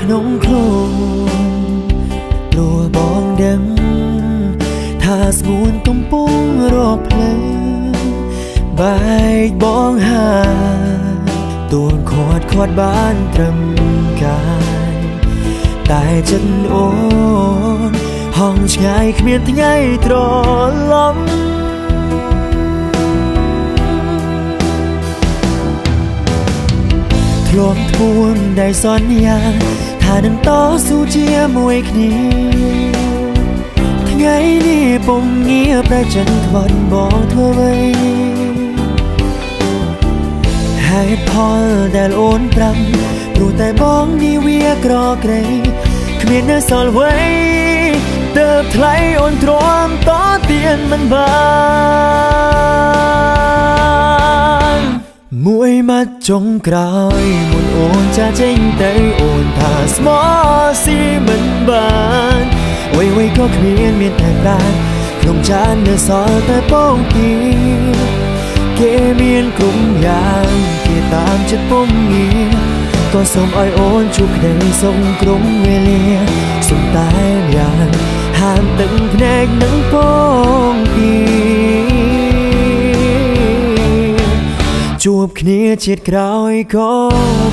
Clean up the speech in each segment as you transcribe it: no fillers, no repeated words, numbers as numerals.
ក្នុងខ្លួនព្រោះបងដឹងថាស្ងួនកំពុងរកភ្លើងបែកបងហើយទួនខាត់បានត្រឹមកាយតែចិត្តអូនហងឆ្ងាយគ្មានថ្ងៃត្រឡប់ធ្លាប់ពួនได้សន្យាថានឹងតស៊ូជាមួយគ្នាថ្ងៃនេះពុំងារប្រចិនខ្វាត់បងធ្វើអ្វីហេតុផលដែលអូនប្រាប់ព្រោះតែបងនេះវាក្រក្រៃគ្មាននៅសល់អ្វីទើបថ្លៃអូនទ្រាំតទៀនមិនបានមួយម៉ាត់ចុងក្រោយមុនអូនចាចេញទៅអូនថាស្មោះស៊ីមិនបានអ្វីក៏គ្មានតែប្រាណក្នុងចាននៅសល់តែពងទាគេមានគ្រប់យ៉ាងគេតាមចិត្តពុំងារក៏សូមឲ្យអូនជួបក្តីសុខក្រុមវេលាសុំតែយ៉ាងហាមទឹកភ្នែកនឹងពងទាជួបគ្នាជាតិក្រោយក៏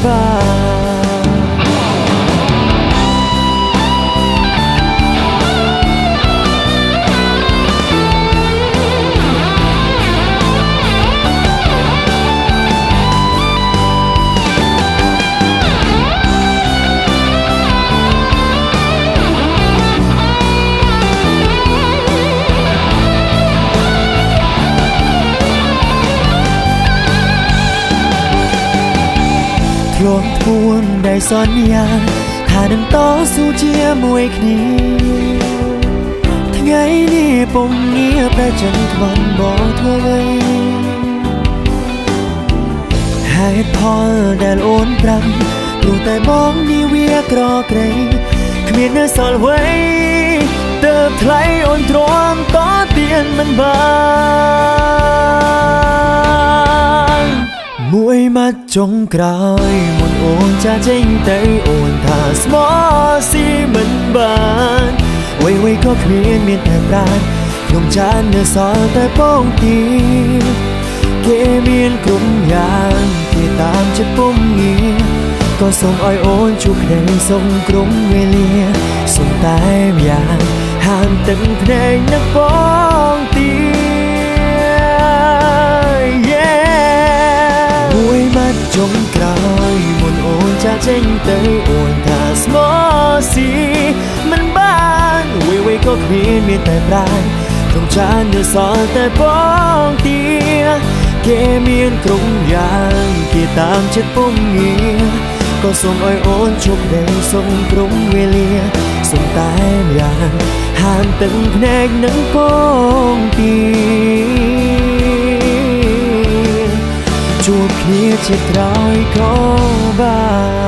បានធ្លាប់ពួនได้សន្យាថានឹងតស៊ូជាមួយគ្នាថ្ងៃនេះពុំងារប្រចិនខ្វាន់បងធ្វើអ្វីហេតុផលដែលអូនប្រាប់ព្រោះតែបងនេះវាក្រក្រៃគ្មាននៅសល់អ្វីទើបថ្លៃអូនទ្រាំតទៀនមិនបានមួយម៉ាត់ចុងក្រោយមុនអូនចាចេញទៅអូនថាស្មោះស៊ីមិនបានអ្វីក៏គ្មានតែប្រាណក្នុងចាននៅសល់តែពងទាគេមានគ្រប់យ៉ាងគេតាមចិត្តពុំងារក៏សូមឲ្យអូនជួបក្តីសុខក្រុមវេលាសុំតែយ៉ាងហាមទឹកភ្នែកនឹងពងទាមួយម៉ាត់ចុងក្រោយមុនអូនចាចេញទៅអូនថាស្មោះស៊ីមិនបានអ្វីក៏គ្មានតែប្រាណក្នុងចាននៅសល់តែពងទាគេមានគ្រប់យ៉ាងគេតាមចិត្តពុំងារក៏សូមឲ្យអូនជួបក្តីសុខក្រុមវេលាសុំតែយ៉ាងហាមទឹកភ្នែកនឹងពងទាជួបគ្នាជាតិក្រោយក៏បាន